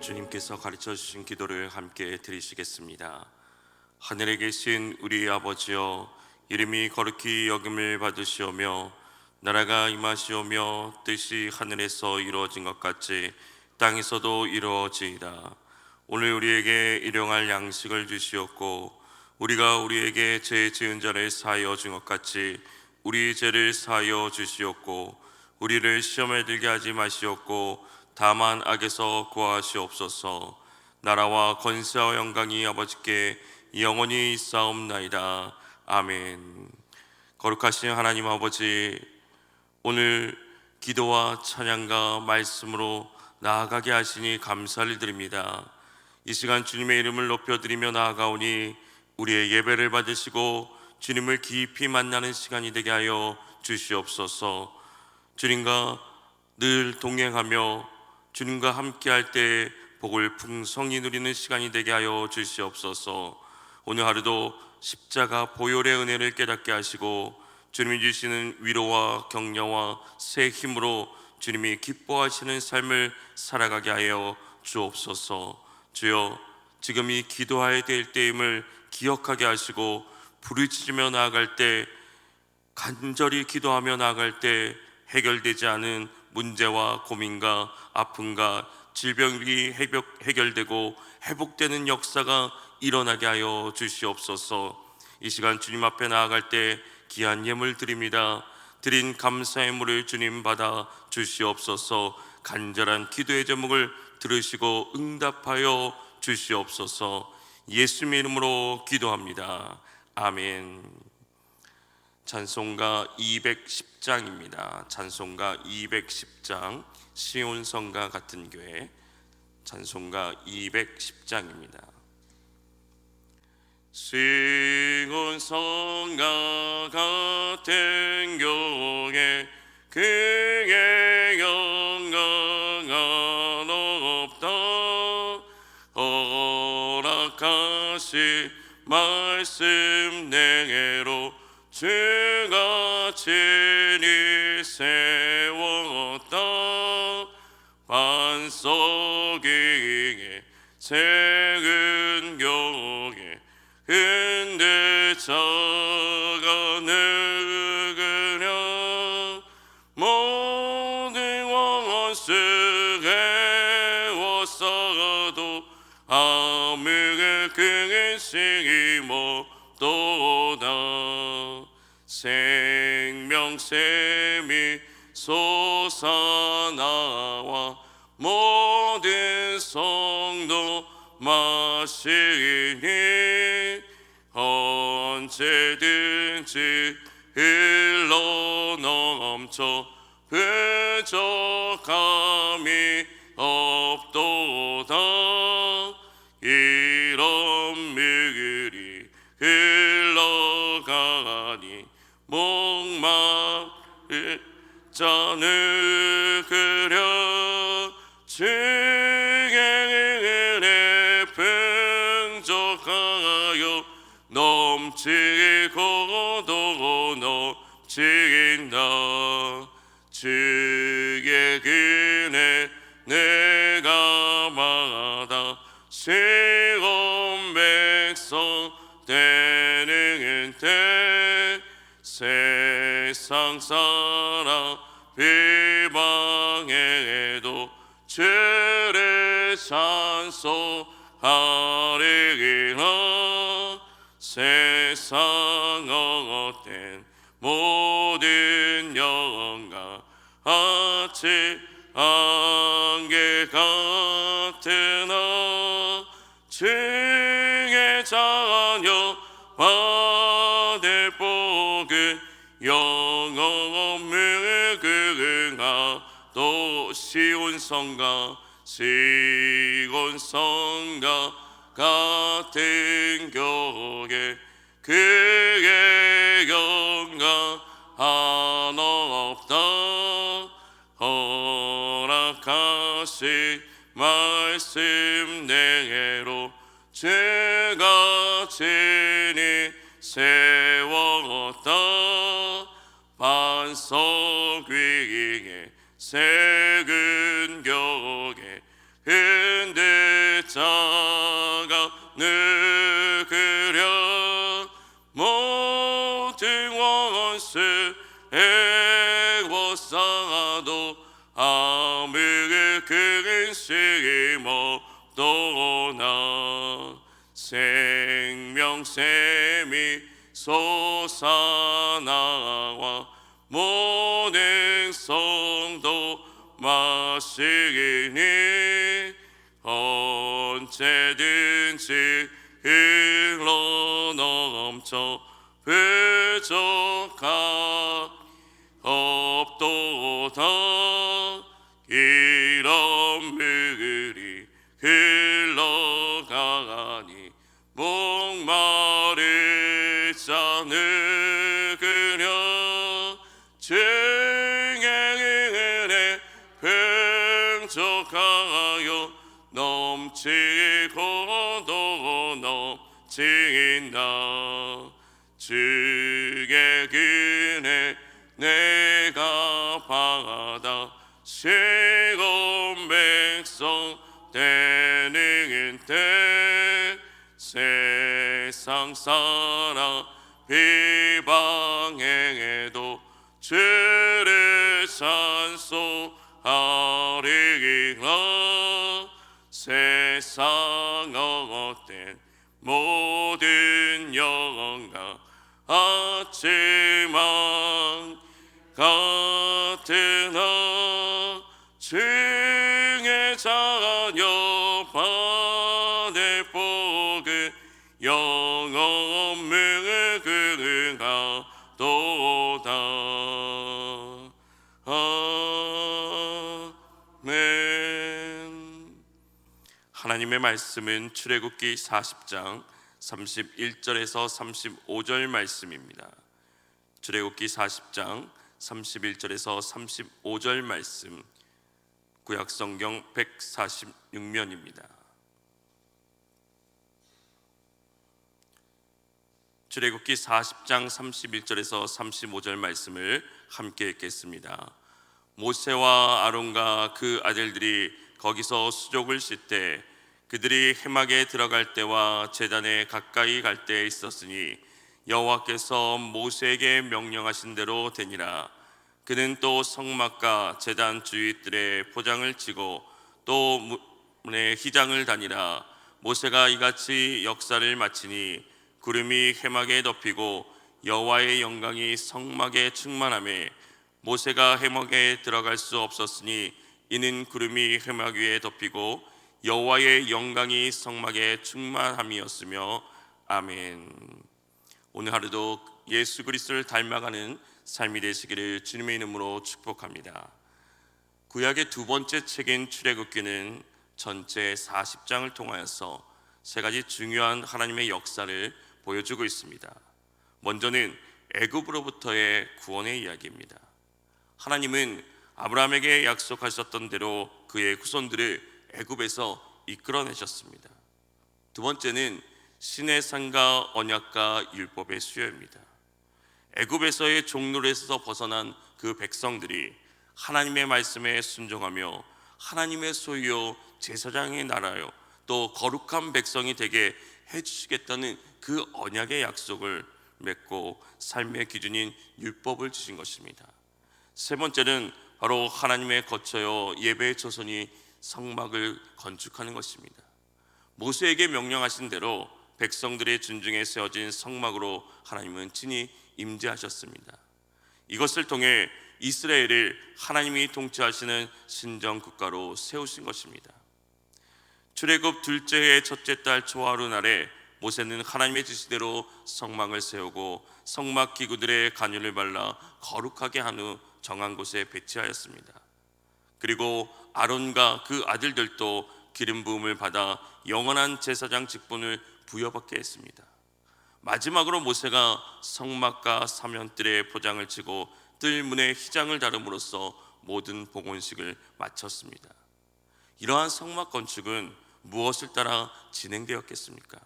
주님께서 가르쳐 주신 기도를 함께 드리시겠습니다. 하늘에 계신 우리 아버지여, 이름이 거룩히 여김을 받으시오며 나라가 임하시오며 뜻이 하늘에서 이루어진 것 같이 땅에서도 이루어지이다. 오늘 우리에게 일용할 양식을 주시옵고 우리가 우리에게 죄 지은 자를 사하여 준 것 같이 우리 죄를 사하여 주시옵고 우리를 시험에 들게 하지 마시옵고 다만 악에서 구하시옵소서. 나라와 권세와 영광이 아버지께 영원히 있사옵나이다. 아멘. 거룩하신 하나님 아버지, 오늘 기도와 찬양과 말씀으로 나아가게 하시니 감사를 드립니다. 이 시간 주님의 이름을 높여드리며 나아가오니 우리의 예배를 받으시고 주님을 깊이 만나는 시간이 되게 하여 주시옵소서. 주님과 늘 동행하며 주님과 함께할 때 복을 풍성히 누리는 시간이 되게 하여 주시옵소서. 오늘 하루도 십자가 보혈의 은혜를 깨닫게 하시고 주님이 주시는 위로와 격려와 새 힘으로 주님이 기뻐하시는 삶을 살아가게 하여 주옵소서. 주여, 지금이 기도해야 될 때임을 기억하게 하시고 부르짖으며 나아갈 때, 간절히 기도하며 나아갈 때 해결되지 않은 문제와 고민과 아픔과 질병이 해결되고 회복되는 역사가 일어나게 하여 주시옵소서. 이 시간 주님 앞에 나아갈 때 귀한 예물 드립니다. 드린 감사의 물을 주님 받아 주시옵소서. 간절한 기도의 제목을 들으시고 응답하여 주시옵소서. 예수님의 이름으로 기도합니다. 아멘. 찬송가 210장입니다. 찬송가 210장, 시온성가 같은 교회 찬송가 210장입니다. 시온성가 같은 교회 그의 영광은 없다. 허락하신 말씀 내게로 주가 친히 세웠다. 반석 위에 세운 교회 흔들 자가 누구냐. 모든 원수 해왔어도 아무의 근심이 없도다. 생명샘이 솟아나와 모든 성도 마시니 언제든지 흘러넘쳐 부족함이 없도다. 이런 물이 흘러가니 목마를 자는 그려 주의 은혜 풍족하여 넘치고도 넘친다. 주의 은혜 내가 받아 시온 백성 되는 때 세상 사람 비방해도 주를 찬송하리라. 세상 어떤 모든 영광 하지 안개 같으나 주의 자녀 받을 복은 영원 무궁하도. 시온성가 같은 교회 그의 영광 하나 없다. 허락하신 말씀 내게로 주가 친히 세웠다. 반석 위에 세운 벽에 흔들 애워싸도 아무의 근심이 없도나 생명샘이 솟아나와 모든 성도 마시니 언제든지 흘러넘쳐 부족하 없도다. 이런 물이 흘러가니 목마르지 않으려 주의 은혜 풍족하여 넘치고도 넘친다. 주의 은혜 내가 받아 시온 백성 되는 때 세상 사람 비방행해도 주를 찬송하리라. 세상 어떤 모든 영광 하지만 같으나 주의 자녀 받을 복은 영원 무궁하도다. 아멘. 하나님의 말씀은 출애굽기 40장 31절에서 35절 말씀입니다. 출애굽기 40장 31절에서 35절 말씀, 구약성경 146면입니다. 출애굽기 40장 31절에서 35절 말씀을 함께 읽겠습니다. 모세와 아론과 그 아들들이 거기서 수족을 씻되 그들이 회막에 들어갈 때와 제단에 가까이 갈 때에 있었으니 여호와께서 모세에게 명령하신 대로 되니라. 그는 또 성막과 제단 주위들의 포장을 치고 또 문에 휘장을 다니라. 모세가 이같이 역사를 마치니 구름이 회막에 덮이고 여호와의 영광이 성막에 충만하며 모세가 회막에 들어갈 수 없었으니 이는 구름이 회막 위에 덮이고 여호와의 영광이 성막에 충만함이었으며. 아멘. 오늘 하루도 예수 그리스도를 닮아가는 삶이 되시기를 주님의 이름으로 축복합니다. 구약의 두 번째 책인 출애굽기는 전체 40장을 통하여서 세 가지 중요한 하나님의 역사를 보여주고 있습니다. 먼저는 애굽으로부터의 구원의 이야기입니다. 하나님은 아브라함에게 약속하셨던 대로 그의 후손들을 애굽에서 이끌어내셨습니다. 두 번째는 시내산과 언약과 율법의 수요입니다. 애굽에서의 종노릇에서 벗어난 그 백성들이 하나님의 말씀에 순종하며 하나님의 소유요 제사장의 나라요 또 거룩한 백성이 되게 해주시겠다는 그 언약의 약속을 맺고 삶의 기준인 율법을 주신 것입니다. 세 번째는 바로 하나님의 거처요 예배의 초선이 성막을 건축하는 것입니다. 모세에게 명령하신 대로 백성들의 준중에 세워진 성막으로 하나님은 친히 임재하셨습니다. 이것을 통해 이스라엘을 하나님이 통치하시는 신정 국가로 세우신 것입니다. 출애굽 둘째 해 첫째 달 초하루 날에 모세는 하나님의 지시대로 성막을 세우고 성막 기구들의 간유를 발라 거룩하게 한 후 정한 곳에 배치하였습니다. 그리고 아론과 그 아들들도 기름 부음을 받아 영원한 제사장 직분을 부여받게 했습니다. 마지막으로 모세가 성막과 사면들의 포장을 치고 뜰문에 휘장을 다름으로써 모든 봉헌식을 마쳤습니다. 이러한 성막 건축은 무엇을 따라 진행되었겠습니까?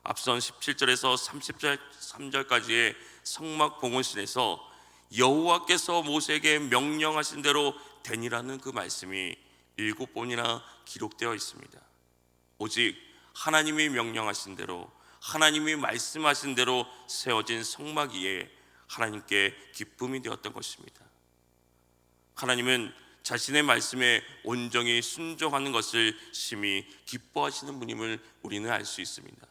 앞선 17절에서 33절까지의 성막 봉헌신에서 여호와께서 모세에게 명령하신 대로 되니라는 그 말씀이 7번이나 기록되어 있습니다. 오직 하나님이 명령하신 대로 하나님이 말씀하신 대로 세워진 성막 위에 하나님께 기쁨이 되었던 것입니다. 하나님은 자신의 말씀에 온전히 순종하는 것을 심히 기뻐하시는 분임을 우리는 알 수 있습니다.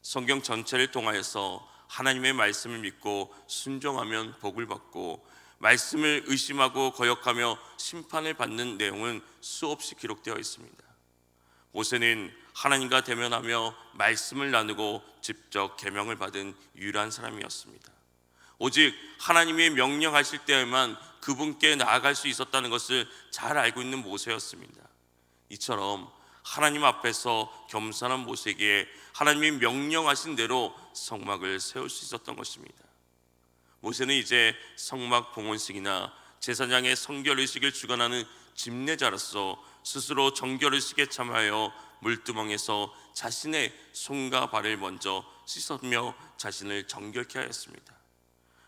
성경 전체를 통하여서 하나님의 말씀을 믿고 순종하면 복을 받고, 말씀을 의심하고 거역하며 심판을 받는 내용은 수없이 기록되어 있습니다. 모세는 하나님과 대면하며 말씀을 나누고 직접 계명을 받은 유일한 사람이었습니다. 오직 하나님이 명령하실 때에만 그분께 나아갈 수 있었다는 것을 잘 알고 있는 모세였습니다. 이처럼 하나님 앞에서 겸손한 모세에게 하나님이 명령하신 대로 성막을 세울 수 있었던 것입니다. 모세는 이제 성막 봉헌식이나 제사장의 성결의식을 주관하는 집례자로서 스스로 정결의식에 참하여 물두멍에서 자신의 손과 발을 먼저 씻으며 자신을 정결케 하였습니다.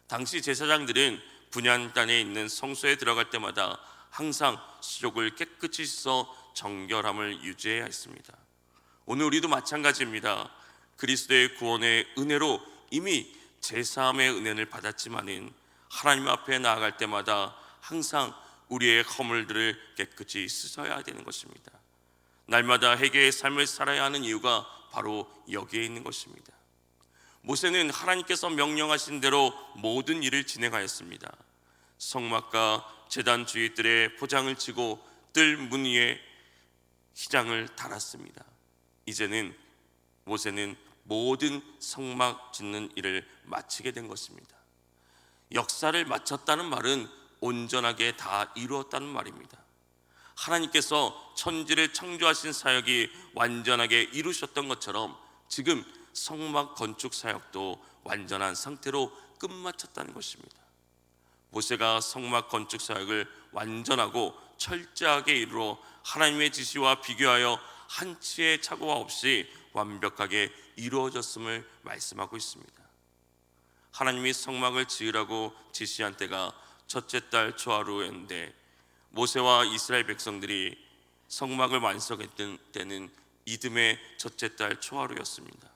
당시 제사장들은 분향단에 있는 성소에 들어갈 때마다 항상 수족을 깨끗이 씻어 정결함을 유지해야 했습니다. 오늘 우리도 마찬가지입니다. 그리스도의 구원의 은혜로 이미 제사함의 은혜를 받았지만은 하나님 앞에 나아갈 때마다 항상 우리의 허물들을 깨끗이 씻어야 되는 것입니다. 날마다 회개의 삶을 살아야 하는 이유가 바로 여기에 있는 것입니다. 모세는 하나님께서 명령하신 대로 모든 일을 진행하였습니다. 성막과 제단 주위들의 포장을 치고 뜰 문 위에 휘장을 달았습니다. 이제는 모세는 모든 성막 짓는 일을 마치게 된 것입니다. 역사를 마쳤다는 말은 온전하게 다 이루었다는 말입니다. 하나님께서 천지를 창조하신 사역이 완전하게 이루셨던 것처럼 지금 성막 건축 사역도 완전한 상태로 끝마쳤다는 것입니다. 모세가 성막 건축 사역을 완전하고 철저하게 이루어 하나님의 지시와 비교하여 한치의 착오가 없이 완벽하게 이루어졌음을 말씀하고 있습니다. 하나님이 성막을 지으라고 지시한 때가 첫째 달 초하루였는데, 모세와 이스라엘 백성들이 성막을 완성했던 때는 이듬해 첫째 달 초하루였습니다.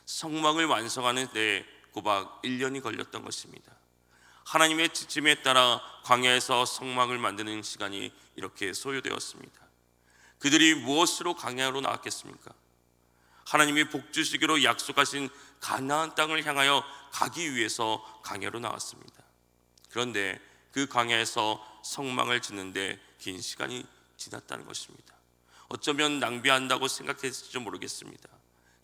성막을 완성하는 데 꼬박 1년이 걸렸던 것입니다. 하나님의 지침에 따라 광야에서 성막을 만드는 시간이 이렇게 소요되었습니다. 그들이 무엇으로 광야로 나왔겠습니까? 하나님이 복 주시기로 약속하신 가나안 땅을 향하여 가기 위해서 광야로 나왔습니다. 그런데 그 광야에서 성막을 짓는데 긴 시간이 지났다는 것입니다. 어쩌면 낭비한다고 생각했을지 모르겠습니다.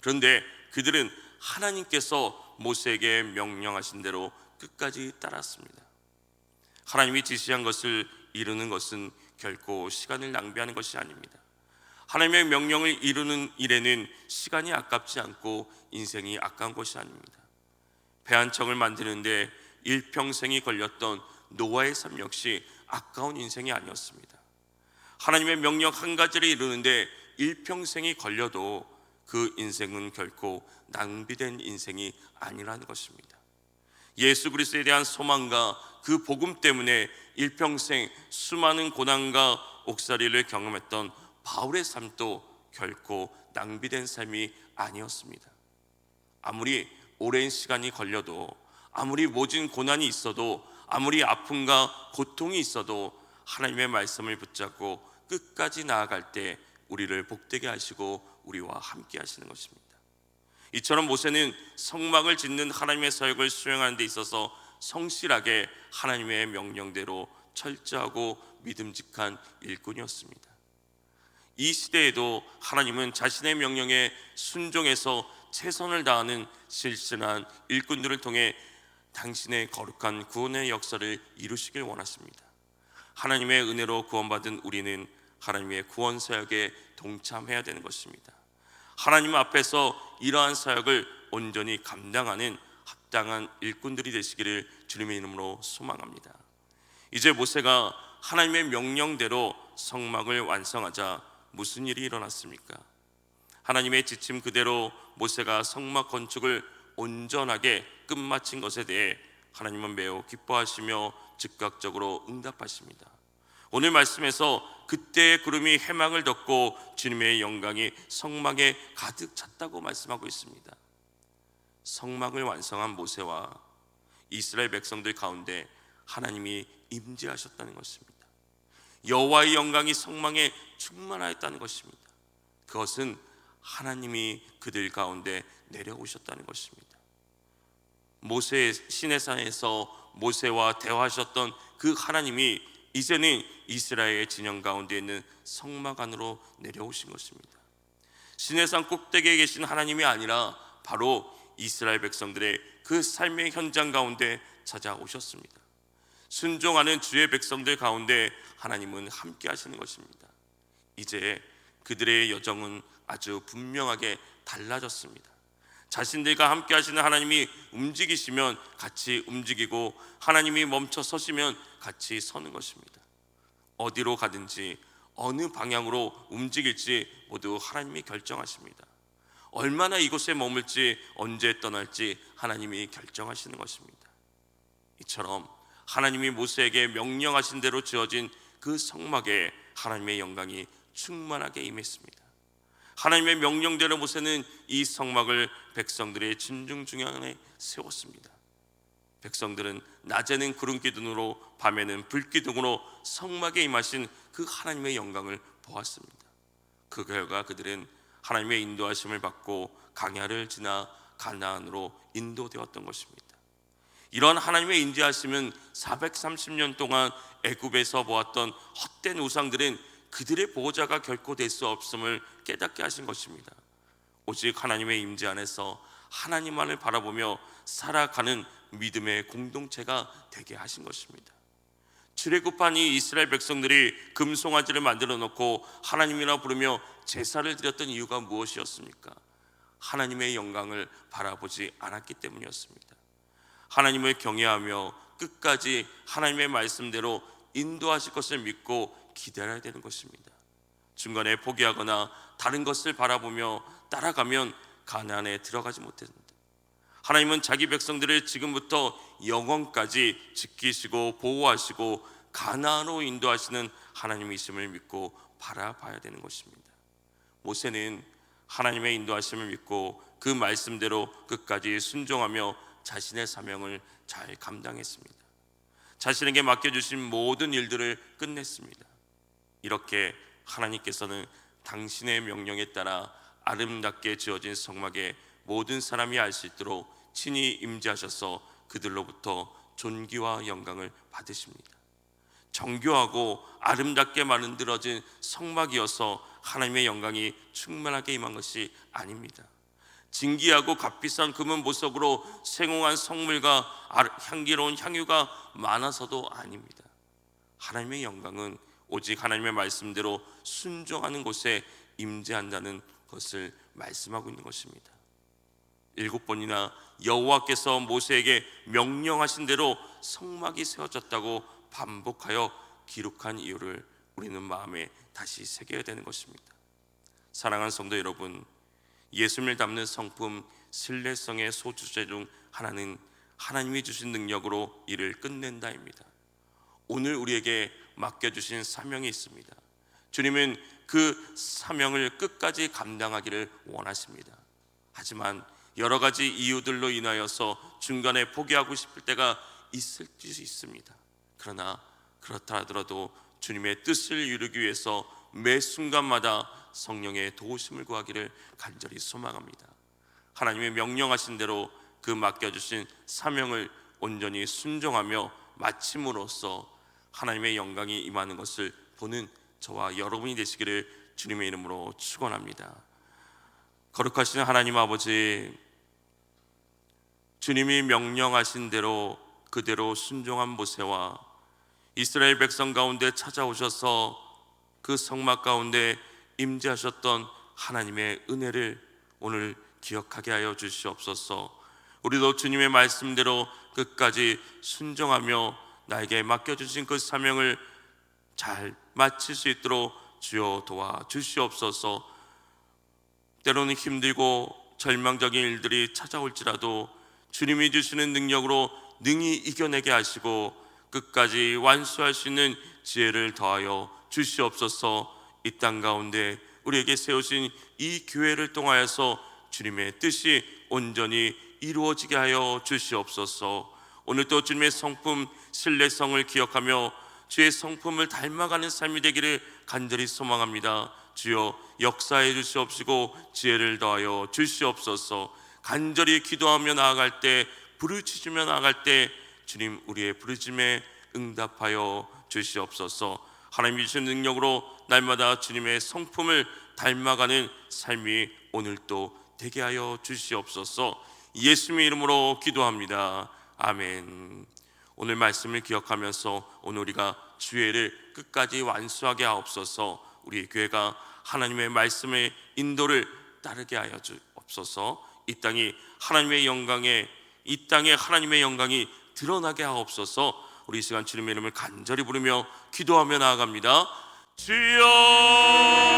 그런데 그들은 하나님께서 모세에게 명령하신 대로 끝까지 따랐습니다. 하나님이 지시한 것을 이루는 것은 결코 시간을 낭비하는 것이 아닙니다. 하나님의 명령을 이루는 일에는 시간이 아깝지 않고 인생이 아까운 것이 아닙니다. 배 한 척을 만드는데 일평생이 걸렸던 노아의 삶 역시 아까운 인생이 아니었습니다. 하나님의 명령 한 가지를 이루는데 일평생이 걸려도 그 인생은 결코 낭비된 인생이 아니라는 것입니다. 예수 그리스도에 대한 소망과 그 복음 때문에 일평생 수많은 고난과 옥살이를 경험했던 바울의 삶도 결코 낭비된 삶이 아니었습니다. 아무리 오랜 시간이 걸려도, 아무리 모진 고난이 있어도, 아무리 아픔과 고통이 있어도 하나님의 말씀을 붙잡고 끝까지 나아갈 때 우리를 복되게 하시고 우리와 함께 하시는 것입니다. 이처럼 모세는 성막을 짓는 하나님의 사역을 수행하는 데 있어서 성실하게 하나님의 명령대로 철저하고 믿음직한 일꾼이었습니다. 이 시대에도 하나님은 자신의 명령에 순종해서 최선을 다하는 실신한 일꾼들을 통해 당신의 거룩한 구원의 역사를 이루시길 원하십니다. 하나님의 은혜로 구원받은 우리는 하나님의 구원 사역에 동참해야 되는 것입니다. 하나님 앞에서 이러한 사역을 온전히 감당하는 합당한 일꾼들이 되시기를 주님의 이름으로 소망합니다. 이제 모세가 하나님의 명령대로 성막을 완성하자 무슨 일이 일어났습니까? 하나님의 지침 그대로 모세가 성막 건축을 온전하게 끝마친 것에 대해 하나님은 매우 기뻐하시며 즉각적으로 응답하십니다. 오늘 말씀에서 그때의 구름이 해막을 덮고 주님의 영광이 성막에 가득 찼다고 말씀하고 있습니다. 성막을 완성한 모세와 이스라엘 백성들 가운데 하나님이 임재하셨다는 것입니다. 여호와의 영광이 성막에 충만하였다는 것입니다. 그것은 하나님이 그들 가운데 내려오셨다는 것입니다. 모세 시내산에서 모세와 대화하셨던 그 하나님이 이제는 이스라엘의 진영 가운데 있는 성막 안으로 내려오신 것입니다. 시내산 꼭대기에 계신 하나님이 아니라 바로 이스라엘 백성들의 그 삶의 현장 가운데 찾아오셨습니다. 순종하는 주의 백성들 가운데 하나님은 함께 하시는 것입니다. 이제 그들의 여정은 아주 분명하게 달라졌습니다. 자신들과 함께 하시는 하나님이 움직이시면 같이 움직이고, 하나님이 멈춰 서시면 같이 서는 것입니다. 어디로 가든지 어느 방향으로 움직일지 모두 하나님이 결정하십니다. 얼마나 이곳에 머물지, 언제 떠날지 하나님이 결정하시는 것입니다. 이처럼 하나님이 모세에게 명령하신 대로 지어진 그 성막에 하나님의 영광이 충만하게 임했습니다. 하나님의 명령대로 모세는 이 성막을 백성들의 진중 중앙에 세웠습니다. 백성들은 낮에는 구름 기둥으로, 밤에는 불 기둥으로 성막에 임하신 그 하나님의 영광을 보았습니다. 그 결과 그들은 하나님의 인도하심을 받고 광야를 지나 가나안으로 인도되었던 것입니다. 이런 하나님의 인도하심은 430년 동안 애굽에서 보았던 헛된 우상들은 그들의 보호자가 결코 될 수 없음을 깨닫게 하신 것입니다. 오직 하나님의 임재 안에서 하나님만을 바라보며 살아가는 믿음의 공동체가 되게 하신 것입니다. 출애굽한 이 이스라엘 백성들이 금송아지를 만들어 놓고 하나님이라 부르며 제사를 드렸던 이유가 무엇이었습니까? 하나님의 영광을 바라보지 않았기 때문이었습니다. 하나님을 경외하며 끝까지 하나님의 말씀대로 인도하실 것을 믿고 기다려야 되는 것입니다. 중간에 포기하거나 다른 것을 바라보며 따라가면 가나안에 들어가지 못합니다. 하나님은 자기 백성들을 지금부터 영원까지 지키시고 보호하시고 가나안으로 인도하시는 하나님이심을 믿고 바라봐야 되는 것입니다. 모세는 하나님의 인도하심을 믿고 그 말씀대로 끝까지 순종하며 자신의 사명을 잘 감당했습니다. 자신에게 맡겨주신 모든 일들을 끝냈습니다. 이렇게 하나님께서는 당신의 명령에 따라 아름답게 지어진 성막에 모든 사람이 알 수 있도록 친히 임재하셔서 그들로부터 존귀와 영광을 받으십니다. 정교하고 아름답게 만들어진 성막이어서 하나님의 영광이 충만하게 임한 것이 아닙니다. 진귀하고 값비싼 금은 보석으로 생홍한 성물과 향기로운 향유가 많아서도 아닙니다. 하나님의 영광은 오직 하나님의 말씀대로 순종하는 곳에 임재한다는 것을 말씀하고 있는 것입니다. 7번이나 여호와께서 모세에게 명령하신 대로 성막이 세워졌다고 반복하여 기록한 이유를 우리는 마음에 다시 새겨야 되는 것입니다. 사랑하는 성도 여러분, 예수님을 담는 성품 신뢰성의 소주제 중 하나는 하나님이 주신 능력으로 일을 끝낸다입니다. 오늘 우리에게 맡겨주신 사명이 있습니다. 주님은 그 사명을 끝까지 감당하기를 원하십니다. 하지만 여러 가지 이유들로 인하여서 중간에 포기하고 싶을 때가 있을 수 있습니다. 그러나 그렇다 하더라도 주님의 뜻을 이루기 위해서 매 순간마다 성령의 도우심을 구하기를 간절히 소망합니다. 하나님의 명령하신 대로 그 맡겨주신 사명을 온전히 순종하며 마침으로써 하나님의 영광이 임하는 것을 보는 저와 여러분이 되시기를 주님의 이름으로 축원합니다. 거룩하신 하나님 아버지, 주님이 명령하신 대로 그대로 순종한 모세와 이스라엘 백성 가운데 찾아오셔서 그 성막 가운데 임재하셨던 하나님의 은혜를 오늘 기억하게 하여 주시옵소서. 우리도 주님의 말씀대로 끝까지 순종하며 나에게 맡겨주신 그 사명을 잘 마칠 수 있도록 주여 도와주시옵소서. 때로는 힘들고 절망적인 일들이 찾아올지라도 주님이 주시는 능력으로 능히 이겨내게 하시고 끝까지 완수할 수 있는 지혜를 더하여 주시옵소서. 이 땅 가운데 우리에게 세우신 이 교회를 통하여서 주님의 뜻이 온전히 이루어지게 하여 주시옵소서. 오늘도 주님의 성품 신뢰성을 기억하며 주의 성품을 닮아가는 삶이 되기를 간절히 소망합니다. 주여 역사해 주시옵시고 지혜를 더하여 주시옵소서. 간절히 기도하며 나아갈 때, 부르짖으며 나아갈 때 주님 우리의 부르짖음에 응답하여 주시옵소서. 하나님이 주신 능력으로 날마다 주님의 성품을 닮아가는 삶이 오늘도 되게 하여 주시옵소서. 예수님의 이름으로 기도합니다. 아멘. 오늘 말씀을 기억하면서 오늘 우리가 주의를 끝까지 완수하게 하옵소서. 우리 교회가 하나님의 말씀의 인도를 따르게 하여 주옵소서. 이 땅에 하나님의 영광이 드러나게 하옵소서. 우리 이 시간 주님의 이름을 간절히 부르며 기도하며 나아갑니다. 주여